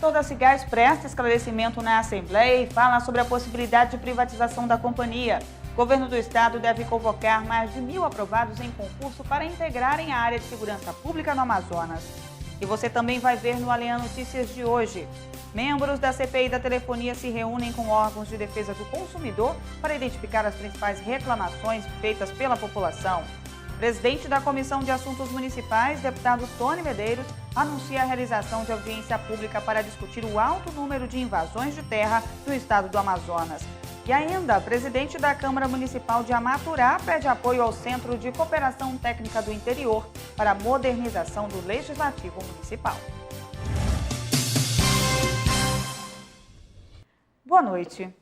diretor da Cigás presta esclarecimento na Assembleia e fala sobre a possibilidade de privatização da companhia. O governo do estado deve convocar mais de 1.000 aprovados em concurso para integrarem a área de segurança pública no Amazonas. E você também vai ver no Alean Notícias de hoje. Membros da CPI da telefonia se reúnem com órgãos de defesa do consumidor para identificar as principais reclamações feitas pela população. Presidente da Comissão de Assuntos Municipais, deputado Tony Medeiros, anuncia a realização de audiência pública para discutir o alto número de invasões de terra no estado do Amazonas. E ainda, presidente da Câmara Municipal de Amaturá pede apoio ao Centro de Cooperação Técnica do Interior para a modernização do Legislativo Municipal. Boa noite.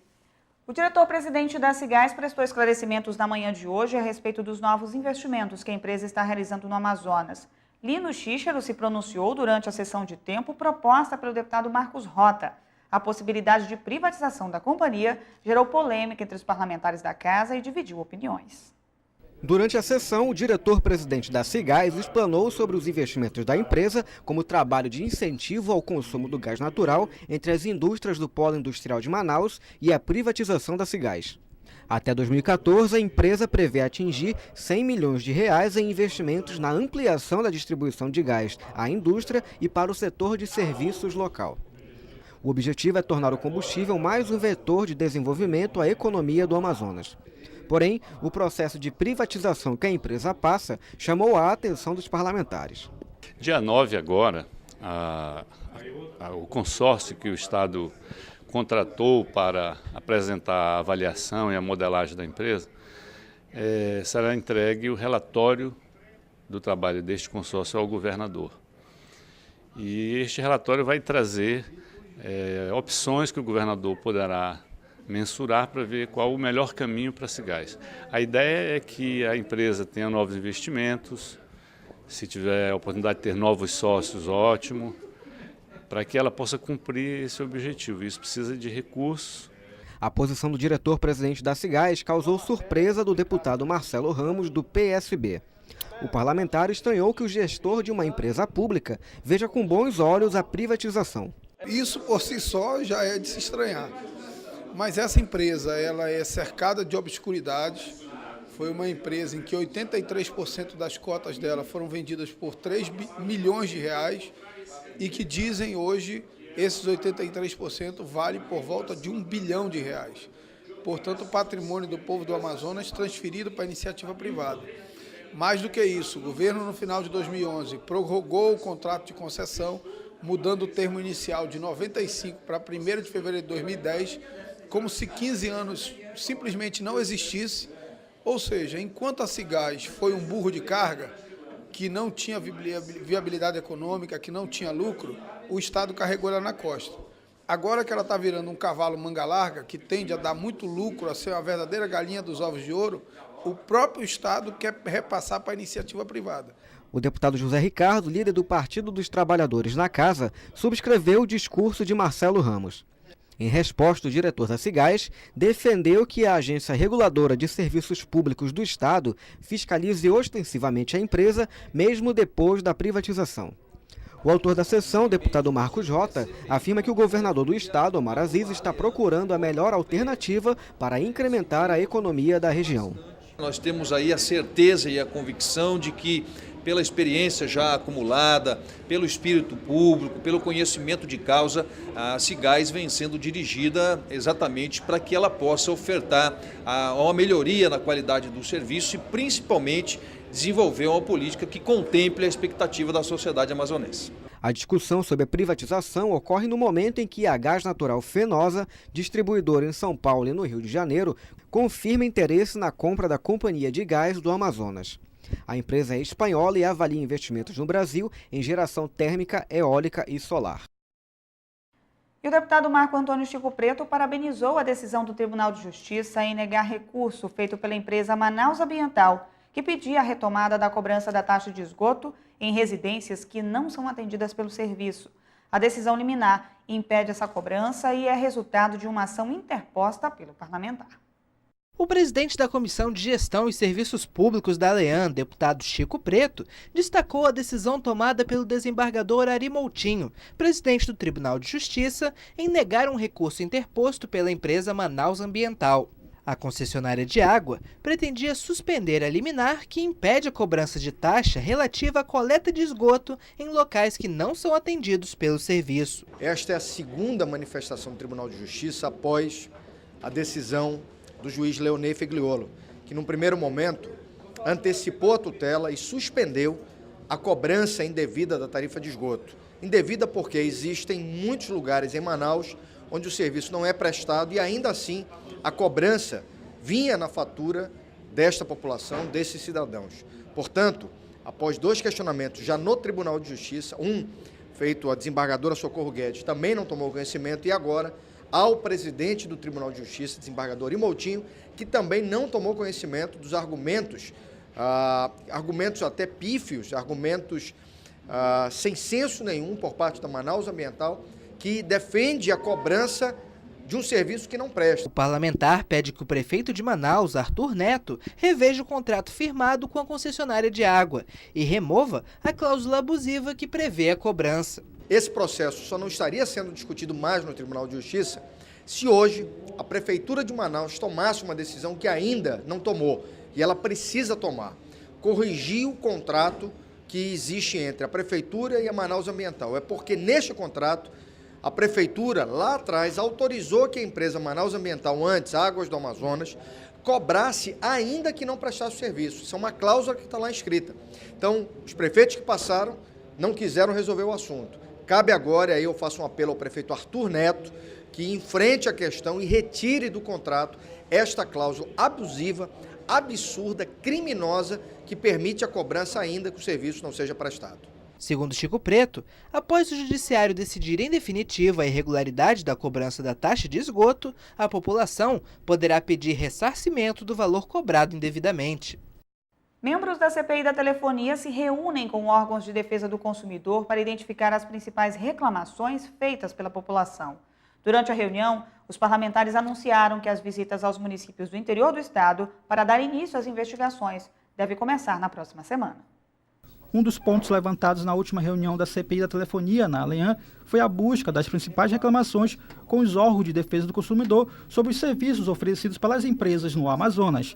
O diretor-presidente da Cigás prestou esclarecimentos na manhã de hoje a respeito dos novos investimentos que a empresa está realizando no Amazonas. Lino Xíxero se pronunciou durante a sessão de tempo proposta pelo deputado Marcos Rota. A possibilidade de privatização da companhia gerou polêmica entre os parlamentares da casa e dividiu opiniões. Durante a sessão, o diretor-presidente da Cigás explanou sobre os investimentos da empresa como trabalho de incentivo ao consumo do gás natural entre as indústrias do polo industrial de Manaus e a privatização da Cigás. Até 2014, a empresa prevê atingir R$100 milhões em investimentos na ampliação da distribuição de gás à indústria e para o setor de serviços local. O objetivo é tornar o combustível mais um vetor de desenvolvimento à economia do Amazonas. Porém, o processo de privatização que a empresa passa chamou a atenção dos parlamentares. Dia 9 agora, o consórcio que o Estado contratou para apresentar a avaliação e a modelagem da empresa, será entregue o relatório do trabalho deste consórcio ao governador. E este relatório vai trazer opções que o governador poderá mensurar para ver qual o melhor caminho para a Cigás. A ideia é que a empresa tenha novos investimentos, se tiver a oportunidade de ter novos sócios, ótimo, para que ela possa cumprir esse objetivo. Isso precisa de recursos. A posição do diretor-presidente da Cigás causou surpresa do deputado Marcelo Ramos, do PSB. O parlamentar estranhou que o gestor de uma empresa pública veja com bons olhos a privatização. Isso por si só já é de se estranhar. Mas essa empresa ela é cercada de obscuridades. Foi uma empresa em que 83% das cotas dela foram vendidas por R$3 milhões e que dizem hoje esses 83% vale por volta de R$1 bilhão. Portanto, o patrimônio do povo do Amazonas transferido para a iniciativa privada. Mais do que isso, o governo no final de 2011 prorrogou o contrato de concessão, mudando o termo inicial de 95 para 1º de fevereiro de 2010, como se 15 anos simplesmente não existisse, ou seja, enquanto a Cigás foi um burro de carga, que não tinha viabilidade econômica, que não tinha lucro, o Estado carregou ela na costa. Agora que ela está virando um cavalo manga larga, que tende a dar muito lucro, a ser uma verdadeira galinha dos ovos de ouro, o próprio Estado quer repassar para a iniciativa privada. O deputado José Ricardo, líder do Partido dos Trabalhadores na Casa, subscreveu o discurso de Marcelo Ramos. Em resposta, o diretor da Cigás defendeu que a Agência Reguladora de Serviços Públicos do Estado fiscalize ostensivamente a empresa, mesmo depois da privatização. O autor da sessão, o deputado Marcos Rota, afirma que o governador do estado, Omar Aziz, está procurando a melhor alternativa para incrementar a economia da região. Nós temos aí a certeza e a convicção de que, pela experiência já acumulada, pelo espírito público, pelo conhecimento de causa, a Cigás vem sendo dirigida exatamente para que ela possa ofertar uma melhoria na qualidade do serviço e, principalmente, desenvolver uma política que contemple a expectativa da sociedade amazonense. A discussão sobre a privatização ocorre no momento em que a Gás Natural Fenosa, distribuidora em São Paulo e no Rio de Janeiro, confirma interesse na compra da Companhia de Gás do Amazonas. A empresa é espanhola e avalia investimentos no Brasil em geração térmica, eólica e solar. E o deputado Marco Antônio Chico Preto parabenizou a decisão do Tribunal de Justiça em negar recurso feito pela empresa Manaus Ambiental, que pedia a retomada da cobrança da taxa de esgoto em residências que não são atendidas pelo serviço. A decisão liminar impede essa cobrança e é resultado de uma ação interposta pelo parlamentar. O presidente da Comissão de Gestão e Serviços Públicos da ALEAN, deputado Chico Preto, destacou a decisão tomada pelo desembargador Ari Moutinho, presidente do Tribunal de Justiça, em negar um recurso interposto pela empresa Manaus Ambiental. A concessionária de água pretendia suspender a liminar que impede a cobrança de taxa relativa à coleta de esgoto em locais que não são atendidos pelo serviço. Esta é a segunda manifestação do Tribunal de Justiça após a decisão do juiz Leonei Fegliolo, que num primeiro momento antecipou a tutela e suspendeu a cobrança indevida da tarifa de esgoto. Indevida porque existem muitos lugares em Manaus onde o serviço não é prestado e ainda assim a cobrança vinha na fatura desta população, desses cidadãos. Portanto, após 2 questionamentos já no Tribunal de Justiça, um feito a desembargadora Socorro Guedes, também não tomou conhecimento, e agora ao presidente do Tribunal de Justiça, desembargador Ari Moutinho, que também não tomou conhecimento dos argumentos, argumentos até pífios, argumentos sem senso nenhum por parte da Manaus Ambiental, que defende a cobrança de um serviço que não presta. O parlamentar pede que o prefeito de Manaus, Arthur Neto, reveja o contrato firmado com a concessionária de água e remova a cláusula abusiva que prevê a cobrança. Esse processo só não estaria sendo discutido mais no Tribunal de Justiça se hoje a Prefeitura de Manaus tomasse uma decisão que ainda não tomou, e ela precisa tomar, corrigir o contrato que existe entre a Prefeitura e a Manaus Ambiental. É porque neste contrato a Prefeitura lá atrás autorizou que a empresa Manaus Ambiental, antes Águas do Amazonas, cobrasse ainda que não prestasse o serviço. Isso é uma cláusula que está lá escrita. Então, os prefeitos que passaram não quiseram resolver o assunto. Cabe agora, aí eu faço um apelo ao prefeito Arthur Neto, que enfrente a questão e retire do contrato esta cláusula abusiva, absurda, criminosa, que permite a cobrança ainda que o serviço não seja prestado. Segundo Chico Preto, após o judiciário decidir em definitivo a irregularidade da cobrança da taxa de esgoto, a população poderá pedir ressarcimento do valor cobrado indevidamente. Membros da CPI da telefonia se reúnem com órgãos de defesa do consumidor para identificar as principais reclamações feitas pela população. Durante a reunião, os parlamentares anunciaram que as visitas aos municípios do interior do estado para dar início às investigações devem começar na próxima semana. Um dos pontos levantados na última reunião da CPI da telefonia na ALEAN foi a busca das principais reclamações com os órgãos de defesa do consumidor sobre os serviços oferecidos pelas empresas no Amazonas.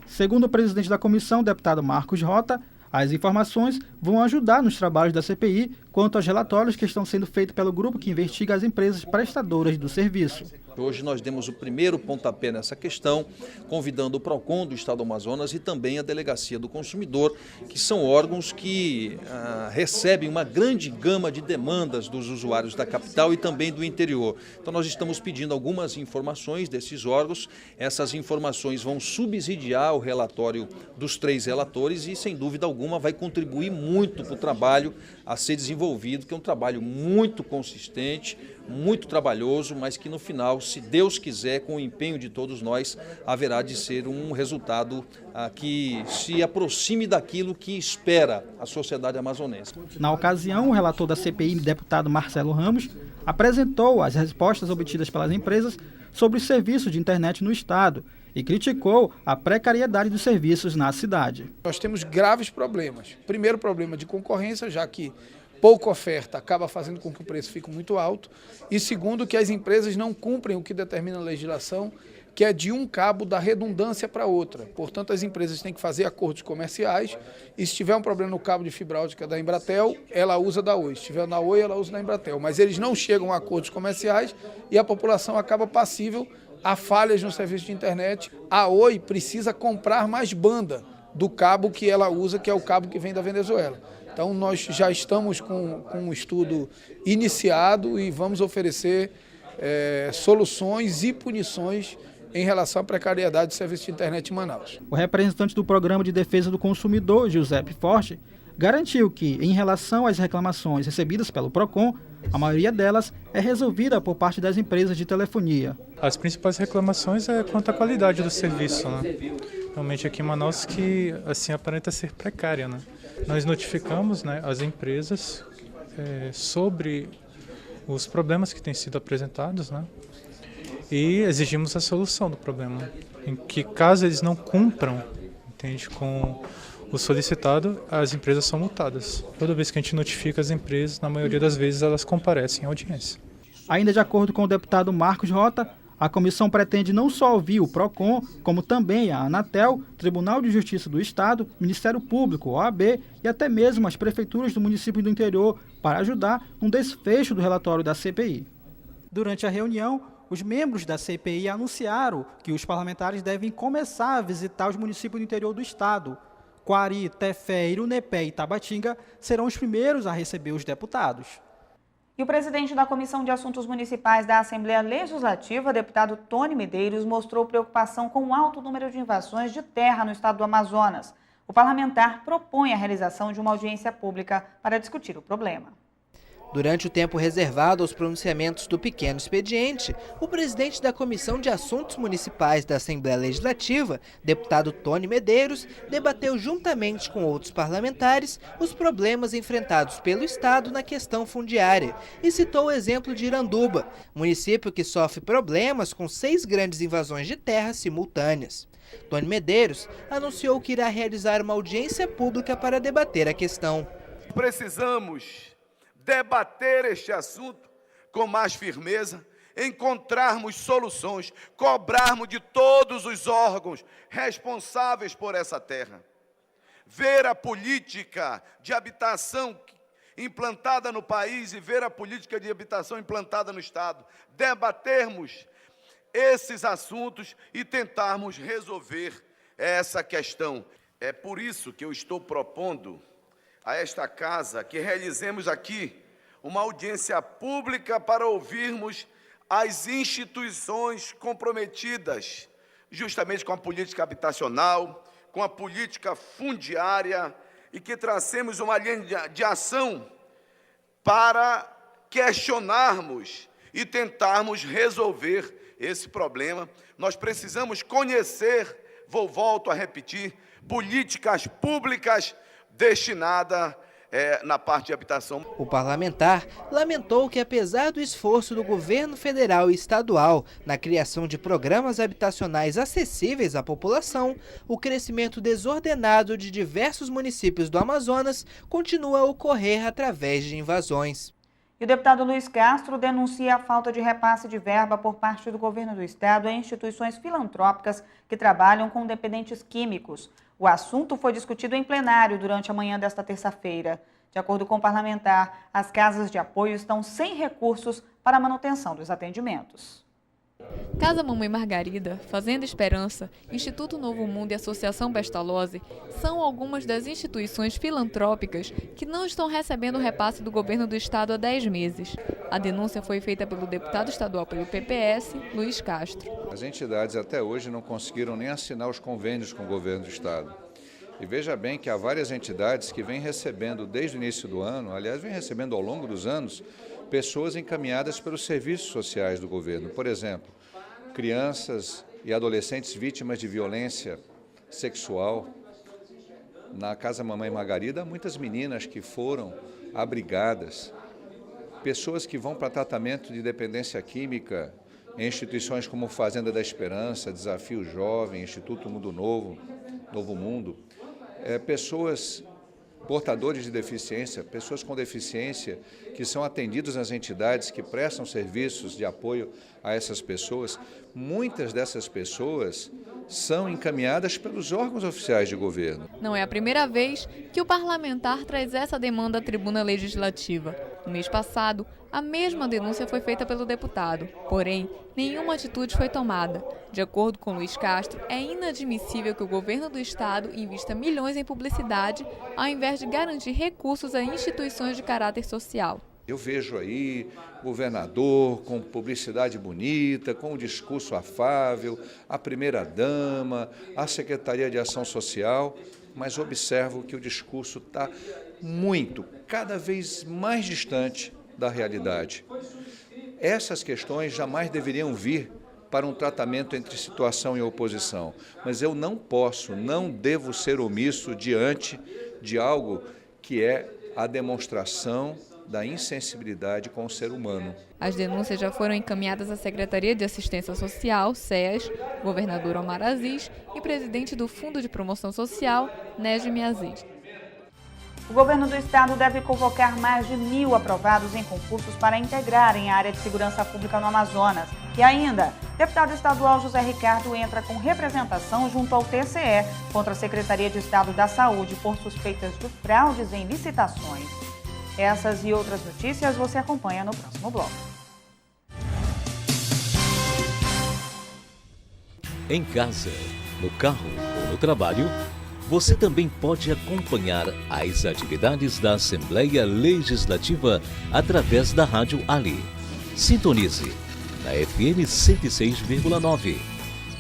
Segundo o presidente da comissão, deputado Marcos Rota, as informações vão ajudar nos trabalhos da CPI quanto aos relatórios que estão sendo feitos pelo grupo que investiga as empresas prestadoras do serviço. Hoje nós demos o primeiro pontapé nessa questão, convidando o PROCON do Estado do Amazonas e também a Delegacia do Consumidor, que são órgãos que recebem uma grande gama de demandas dos usuários da capital e também do interior. Então nós estamos pedindo algumas informações desses órgãos, essas informações vão subsidiar o relatório dos 3 relatores e, sem dúvida alguma, vai contribuir muito para o trabalho a ser desenvolvido, que é um trabalho muito consistente, muito trabalhoso, mas que no final, se Deus quiser, com o empenho de todos nós, haverá de ser um resultado que se aproxime daquilo que espera a sociedade amazonense. Na ocasião, o relator da CPI, deputado Marcelo Ramos, apresentou as respostas obtidas pelas empresas sobre os serviços de internet no estado e criticou a precariedade dos serviços na cidade. Nós temos graves problemas. Primeiro, problema de concorrência, já que pouca oferta acaba fazendo com que o preço fique muito alto. E segundo, que as empresas não cumprem o que determina a legislação, que é de um cabo da redundância para outra. Portanto, as empresas têm que fazer acordos comerciais e se tiver um problema no cabo de fibra ótica da Embratel, ela usa da Oi. Se tiver na Oi, ela usa da Embratel. Mas eles não chegam a acordos comerciais e a população acaba passível a falhas no serviço de internet. A Oi precisa comprar mais banda do cabo que ela usa, que é o cabo que vem da Venezuela. Então, nós já estamos com um estudo iniciado e vamos oferecer soluções e punições em relação à precariedade do serviço de internet em Manaus. O representante do Programa de Defesa do Consumidor, Giuseppe Forte, garantiu que, em relação às reclamações recebidas pelo PROCON, a maioria delas é resolvida por parte das empresas de telefonia. As principais reclamações é quanto à qualidade do serviço, né? Realmente aqui em Manaus que assim aparenta ser precária, né? Nós notificamos, né, as empresas sobre os problemas que têm sido apresentados, né? e exigimos a solução do problema, em que caso eles não cumpram, entende, com o solicitado, as empresas são multadas. Toda vez que a gente notifica as empresas, na maioria das vezes elas comparecem à audiência. Ainda de acordo com o deputado Marcos Rota, a comissão pretende não só ouvir o PROCON, como também a Anatel, Tribunal de Justiça do Estado, Ministério Público, OAB e até mesmo as prefeituras do município do interior para ajudar no desfecho do relatório da CPI. Durante a reunião, os membros da CPI anunciaram que os parlamentares devem começar a visitar os municípios do interior do Estado. Quari, Tefé, Irunepé e Tabatinga serão os primeiros a receber os deputados. E o presidente da Comissão de Assuntos Municipais da Assembleia Legislativa, deputado Tony Medeiros, mostrou preocupação com o alto número de invasões de terra no estado do Amazonas. O parlamentar propõe a realização de uma audiência pública para discutir o problema. Durante o tempo reservado aos pronunciamentos do pequeno expediente, o presidente da Comissão de Assuntos Municipais da Assembleia Legislativa, deputado Tony Medeiros, debateu juntamente com outros parlamentares os problemas enfrentados pelo Estado na questão fundiária e citou o exemplo de Iranduba, município que sofre problemas com 6 grandes invasões de terras simultâneas. Tony Medeiros anunciou que irá realizar uma audiência pública para debater a questão. Precisamos debater este assunto com mais firmeza, encontrarmos soluções, cobrarmos de todos os órgãos responsáveis por essa terra. Ver a política de habitação implantada no país e ver a política de habitação implantada no Estado. Debatermos esses assuntos e tentarmos resolver essa questão. É por isso que eu estou propondo a esta casa que realizemos aqui uma audiência pública para ouvirmos as instituições comprometidas justamente com a política habitacional, com a política fundiária e que tracemos uma linha de ação para questionarmos e tentarmos resolver esse problema. Nós precisamos conhecer, volto a repetir, políticas públicas destinada na parte de habitação. O parlamentar lamentou que, apesar do esforço do governo federal e estadual na criação de programas habitacionais acessíveis à população, o crescimento desordenado de diversos municípios do Amazonas continua a ocorrer através de invasões. E o deputado Luiz Castro denuncia a falta de repasse de verba por parte do governo do estado a instituições filantrópicas que trabalham com dependentes químicos. O assunto foi discutido em plenário durante a manhã desta terça-feira. De acordo com o parlamentar, as casas de apoio estão sem recursos para a manutenção dos atendimentos. Casa Mamãe Margarida, Fazenda Esperança, Instituto Novo Mundo e Associação Pestalozzi são algumas das instituições filantrópicas que não estão recebendo o repasse do governo do estado há 10 meses. A denúncia foi feita pelo deputado estadual pelo PPS, Luiz Castro. As entidades até hoje não conseguiram nem assinar os convênios com o governo do estado. E veja bem que há várias entidades que vêm recebendo desde o início do ano, aliás, vêm recebendo ao longo dos anos, pessoas encaminhadas pelos serviços sociais do governo. Por exemplo, crianças e adolescentes vítimas de violência sexual. Na Casa Mamãe Margarida, há muitas meninas que foram abrigadas, pessoas que vão para tratamento de dependência química em instituições como Fazenda da Esperança, Desafio Jovem, Instituto Mundo Novo, Novo Mundo, pessoas portadores de deficiência, pessoas com deficiência que são atendidos nas entidades que prestam serviços de apoio a essas pessoas. Muitas dessas pessoas são encaminhadas pelos órgãos oficiais de governo. Não é a primeira vez que o parlamentar traz essa demanda à tribuna legislativa. No mês passado, a mesma denúncia foi feita pelo deputado, porém, nenhuma atitude foi tomada. De acordo com Luiz Castro, é inadmissível que o governo do estado invista milhões em publicidade, ao invés de garantir recursos a instituições de caráter social. Eu vejo aí governador com publicidade bonita, com um discurso afável, a primeira-dama, a Secretaria de Ação Social, mas observo que o discurso está cada vez mais distante da realidade. Essas questões jamais deveriam vir para um tratamento entre situação e oposição, mas eu não devo ser omisso diante de algo que é a demonstração da insensibilidade com o ser humano. As denúncias já foram encaminhadas à Secretaria de Assistência Social, SEAS, governador Omar Aziz e presidente do Fundo de Promoção Social, Nejmi Aziz. O governo do estado deve convocar mais de 1.000 aprovados em concursos para integrarem a área de segurança pública no Amazonas. E ainda, deputado estadual José Ricardo entra com representação junto ao TCE contra a Secretaria de Estado da Saúde por suspeitas de fraudes em licitações. Essas e outras notícias você acompanha no próximo bloco. Em casa, no carro ou no trabalho, você também pode acompanhar as atividades da Assembleia Legislativa através da Rádio Ali. Sintonize na FM 106,9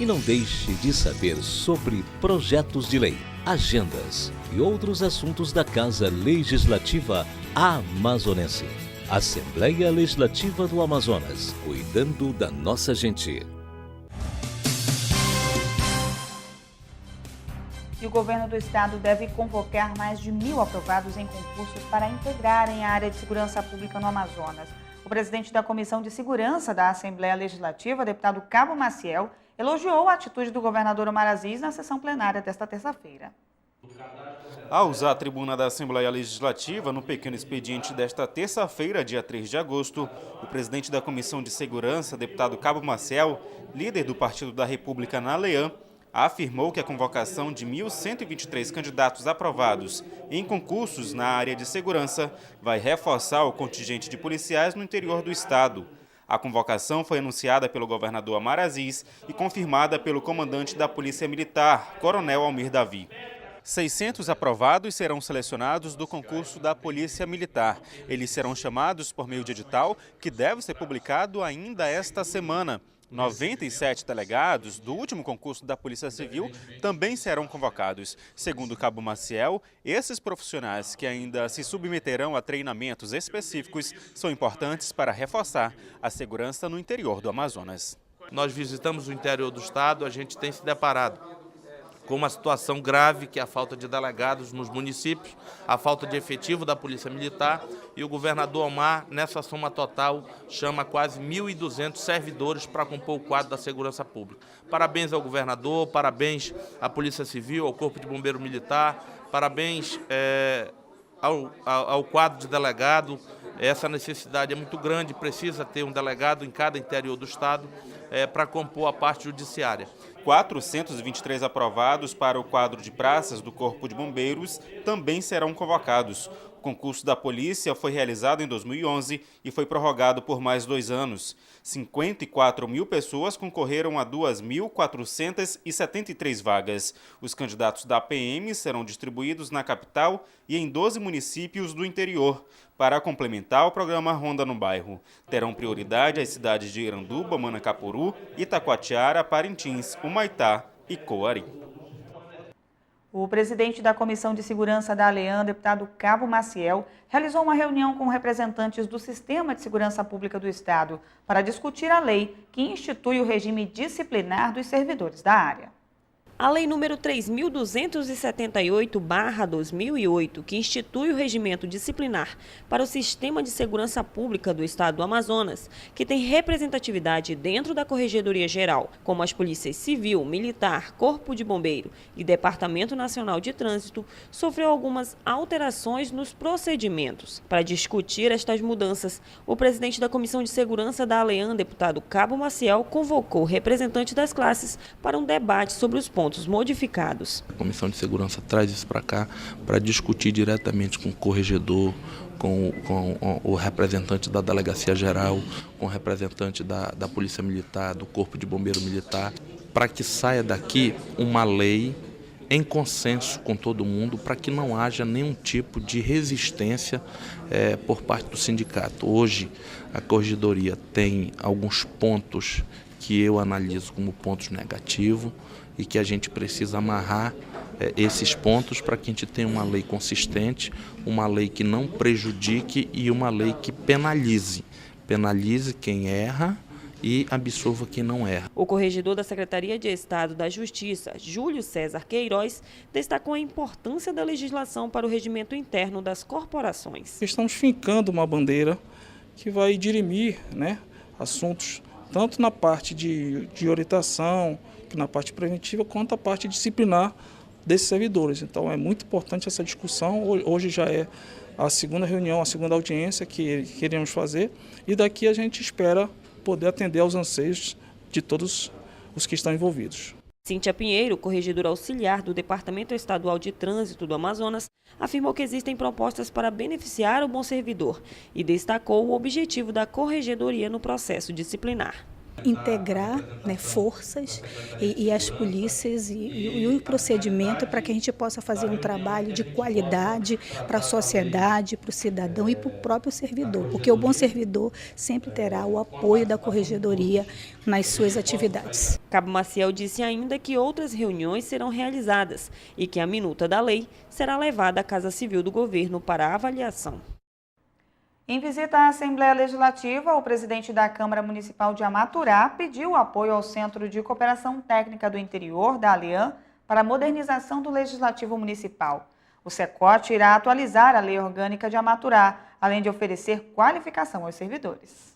e não deixe de saber sobre projetos de lei, agendas e outros assuntos da Casa Legislativa Amazonense. Assembleia Legislativa do Amazonas, cuidando da nossa gente. E o governo do estado deve convocar mais de 1.000 aprovados em concursos para integrarem a área de segurança pública no Amazonas. O presidente da Comissão de Segurança da Assembleia Legislativa, deputado Cabo Maciel, elogiou a atitude do governador Omar Aziz na sessão plenária desta terça-feira. Ao usar a tribuna da Assembleia Legislativa, no pequeno expediente desta terça-feira, dia 3 de agosto, o presidente da Comissão de Segurança, deputado Cabo Maciel, líder do Partido da República na ALEAN, afirmou que a convocação de 1.123 candidatos aprovados em concursos na área de segurança vai reforçar o contingente de policiais no interior do estado. A convocação foi anunciada pelo governador Omar Aziz e confirmada pelo comandante da Polícia Militar, Coronel Almir Davi. 600 aprovados serão selecionados do concurso da Polícia Militar. Eles serão chamados por meio de edital, que deve ser publicado ainda esta semana. 97 delegados do último concurso da Polícia Civil também serão convocados. Segundo Cabo Maciel, esses profissionais que ainda se submeterão a treinamentos específicos são importantes para reforçar a segurança no interior do Amazonas. Nós visitamos o interior do estado, a gente tem se deparado com uma situação grave, que é a falta de delegados nos municípios, a falta de efetivo da Polícia Militar, e o governador Omar, nessa soma total, chama quase 1.200 servidores para compor o quadro da segurança pública. Parabéns ao governador, parabéns à Polícia Civil, ao Corpo de Bombeiro Militar, parabéns ao quadro de delegado. Essa necessidade é muito grande, precisa ter um delegado em cada interior do estado para compor a parte judiciária. 423 aprovados para o quadro de praças do Corpo de Bombeiros também serão convocados. O concurso da polícia foi realizado em 2011 e foi prorrogado por mais 2 anos. 54 mil pessoas concorreram a 2.473 vagas. Os candidatos da PM serão distribuídos na capital e em 12 municípios do interior, para complementar o programa Ronda no Bairro. Terão prioridade as cidades de Iranduba, Manacapuru, Itacoatiara, Parintins, Humaitá e Coari. O presidente da Comissão de Segurança da ALEAN, deputado Cabo Maciel, realizou uma reunião com representantes do Sistema de Segurança Pública do Estado para discutir a lei que institui o regime disciplinar dos servidores da área. A Lei número 3.278/2008, que institui o regimento disciplinar para o Sistema de Segurança Pública do Estado do Amazonas, que tem representatividade dentro da Corregedoria Geral, como as Polícias Civil, Militar, Corpo de Bombeiro e Departamento Nacional de Trânsito, sofreu algumas alterações nos procedimentos. Para discutir estas mudanças, o presidente da Comissão de Segurança da ALEAN, deputado Cabo Maciel, convocou representantes das classes para um debate sobre os pontos modificados. A Comissão de Segurança traz isso para cá para discutir diretamente com o corregedor, com o representante da Delegacia Geral, com o representante da Polícia Militar, do Corpo de Bombeiro Militar, para que saia daqui uma lei em consenso com todo mundo, para que não haja nenhum tipo de resistência por parte do sindicato. Hoje, a Corregedoria tem alguns pontos que eu analiso como pontos negativos, e que a gente precisa amarrar esses pontos para que a gente tenha uma lei consistente, uma lei que não prejudique e uma lei que penalize. Penalize quem erra e absolva quem não erra. O corregedor da Secretaria de Estado da Justiça, Júlio César Queiroz, destacou a importância da legislação para o regimento interno das corporações. Estamos fincando uma bandeira que vai dirimir, assuntos tanto na parte de orientação, que na parte preventiva, quanto a parte disciplinar desses servidores. Então é muito importante essa discussão. Hoje já é a segunda reunião, a segunda audiência que queremos fazer, e daqui a gente espera poder atender aos anseios de todos os que estão envolvidos. Cíntia Pinheiro, corregedora auxiliar do Departamento Estadual de Trânsito do Amazonas, afirmou que existem propostas para beneficiar o bom servidor e destacou o objetivo da corregedoria no processo disciplinar. Integrar forças e as polícias e o procedimento para que a gente possa fazer um trabalho de qualidade para a sociedade, para o cidadão e para o próprio servidor, porque o bom servidor sempre terá o apoio da corregedoria nas suas atividades. Cabo Maciel disse ainda que outras reuniões serão realizadas e que a minuta da lei será levada à Casa Civil do Governo para avaliação. Em visita à Assembleia Legislativa, o presidente da Câmara Municipal de Amaturá pediu apoio ao Centro de Cooperação Técnica do Interior, da ALEAN, para a modernização do Legislativo Municipal. O SECOT irá atualizar a Lei Orgânica de Amaturá, além de oferecer qualificação aos servidores.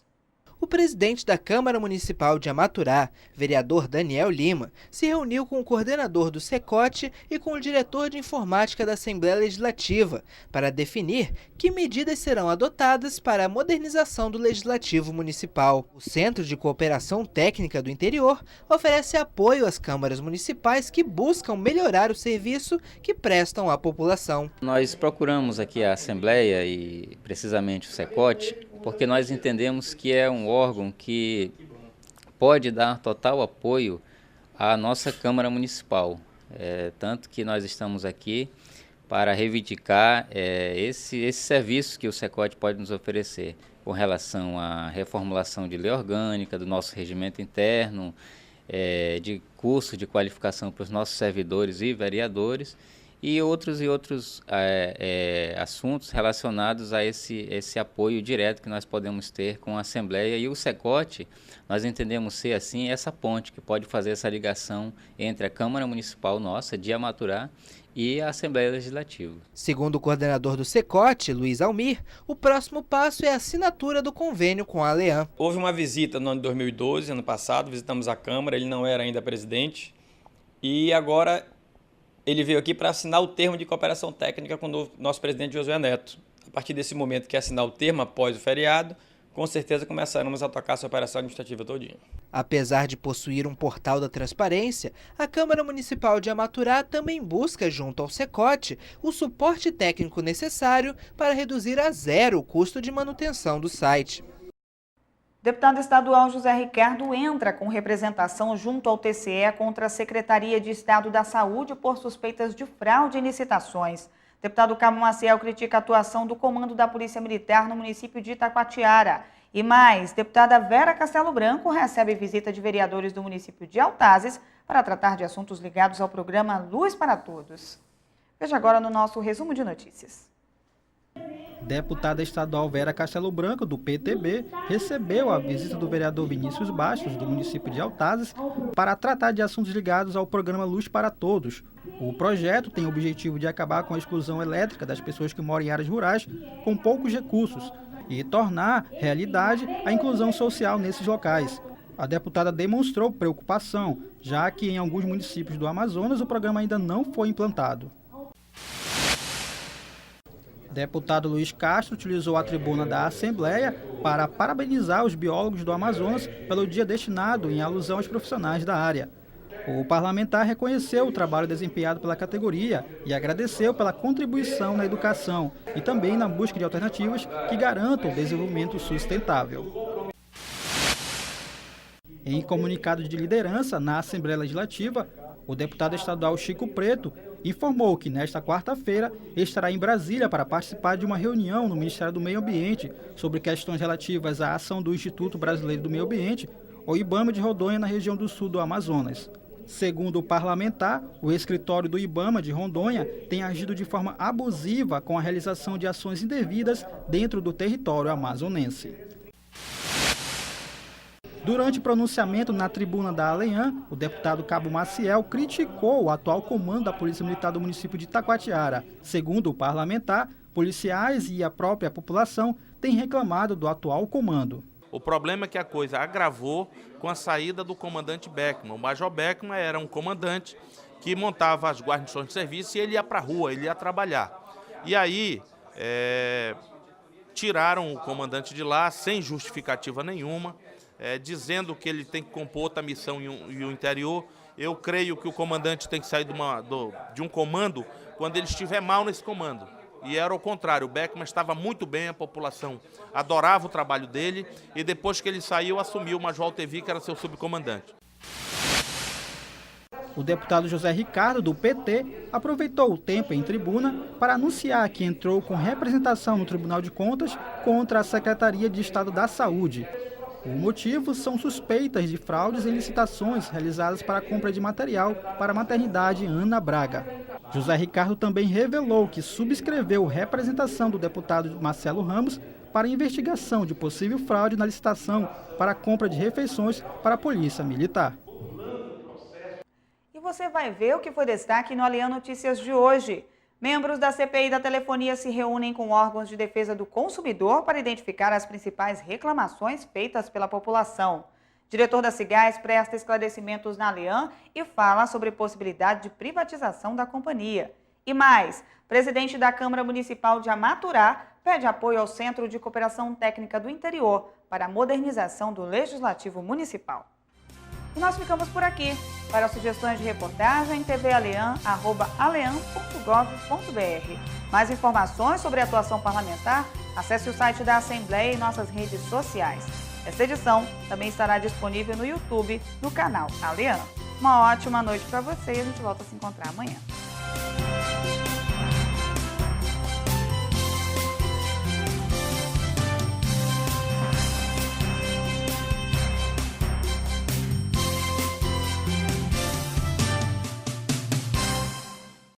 O presidente da Câmara Municipal de Amaturá, vereador Daniel Lima, se reuniu com o coordenador do SECOT e com o diretor de informática da Assembleia Legislativa para definir que medidas serão adotadas para a modernização do Legislativo Municipal. O Centro de Cooperação Técnica do Interior oferece apoio às câmaras municipais que buscam melhorar o serviço que prestam à população. Nós procuramos aqui a Assembleia e precisamente o SECOT porque nós entendemos que é um órgão que pode dar total apoio à nossa Câmara Municipal. Tanto que nós estamos aqui para reivindicar esse serviço que o SECOT pode nos oferecer com relação à reformulação de lei orgânica, do nosso regimento interno, de curso de qualificação para os nossos servidores e vereadores, e outros assuntos relacionados a esse apoio direto que nós podemos ter com a Assembleia. E o SECOT, nós entendemos ser assim essa ponte que pode fazer essa ligação entre a Câmara Municipal nossa de Amaturá e a Assembleia Legislativa. Segundo o coordenador do SECOT, Luiz Almir, o próximo passo é a assinatura do convênio com a ALEAN. Houve uma visita no ano de 2012, ano passado, visitamos a Câmara, ele não era ainda presidente, e agora ele veio aqui para assinar o termo de cooperação técnica com o nosso presidente Josué Neto. A partir desse momento que assinar o termo após o feriado, com certeza começaremos a tocar essa operação administrativa todinha. Apesar de possuir um portal da transparência, a Câmara Municipal de Amaturá também busca, junto ao SECOT, o suporte técnico necessário para reduzir a zero o custo de manutenção do site. Deputado estadual José Ricardo entra com representação junto ao TCE contra a Secretaria de Estado da Saúde por suspeitas de fraude em licitações. Deputado Cabo Maciel critica a atuação do comando da Polícia Militar no município de Itacoatiara. E mais, deputada Vera Castelo Branco recebe visita de vereadores do município de Altazes para tratar de assuntos ligados ao programa Luz para Todos. Veja agora no nosso resumo de notícias. Deputada estadual Vera Castelo Branco, do PTB, recebeu a visita do vereador Vinícius Bastos, do município de Altazes, para tratar de assuntos ligados ao programa Luz para Todos. O projeto tem o objetivo de acabar com a exclusão elétrica das pessoas que moram em áreas rurais com poucos recursos e tornar realidade a inclusão social nesses locais. A deputada demonstrou preocupação, já que em alguns municípios do Amazonas o programa ainda não foi implantado. Deputado Luiz Castro utilizou a tribuna da Assembleia para parabenizar os biólogos do Amazonas pelo dia destinado em alusão aos profissionais da área. O parlamentar reconheceu o trabalho desempenhado pela categoria e agradeceu pela contribuição na educação e também na busca de alternativas que garantam o desenvolvimento sustentável. Em comunicado de liderança na Assembleia Legislativa, o deputado estadual Chico Preto informou que nesta quarta-feira estará em Brasília para participar de uma reunião no Ministério do Meio Ambiente sobre questões relativas à ação do Instituto Brasileiro do Meio Ambiente, o IBAMA de Rondônia, na região do sul do Amazonas. Segundo o parlamentar, o escritório do IBAMA de Rondônia tem agido de forma abusiva com a realização de ações indevidas dentro do território amazonense. Durante o pronunciamento na tribuna da Alean, o deputado Cabo Maciel criticou o atual comando da Polícia Militar do município de Itacoatiara. Segundo o parlamentar, policiais e a própria população têm reclamado do atual comando. O problema é que a coisa agravou com a saída do comandante Beckman. O Major Beckman era um comandante que montava as guarnições de serviço e ele ia para a rua, ele ia trabalhar. E aí tiraram o comandante de lá sem justificativa nenhuma, dizendo que ele tem que compor outra missão em o interior. Eu creio que o comandante tem que sair de um comando quando ele estiver mal nesse comando. E era o contrário, o Beckman estava muito bem, a população adorava o trabalho dele e depois que ele saiu, assumiu o Major Altevi, que era seu subcomandante. O deputado José Ricardo, do PT, aproveitou o tempo em tribuna para anunciar que entrou com representação no Tribunal de Contas contra a Secretaria de Estado da Saúde. O motivo são suspeitas de fraudes em licitações realizadas para a compra de material para a maternidade Ana Braga. José Ricardo também revelou que subscreveu representação do deputado Marcelo Ramos para investigação de possível fraude na licitação para a compra de refeições para a Polícia Militar. E você vai ver o que foi destaque no Alean Notícias de hoje. Membros da CPI da telefonia se reúnem com órgãos de defesa do consumidor para identificar as principais reclamações feitas pela população. Diretor da Cigás presta esclarecimentos na Alean e fala sobre possibilidade de privatização da companhia. E mais, presidente da Câmara Municipal de Amaturá pede apoio ao Centro de Cooperação Técnica do Interior para a modernização do Legislativo Municipal. E nós ficamos por aqui. Para sugestões de reportagem, tvalean@alean.gov.br. Mais informações sobre a atuação parlamentar, acesse o site da Assembleia e nossas redes sociais. Esta edição também estará disponível no YouTube, no canal Alean. Uma ótima noite para você e a gente volta a se encontrar amanhã.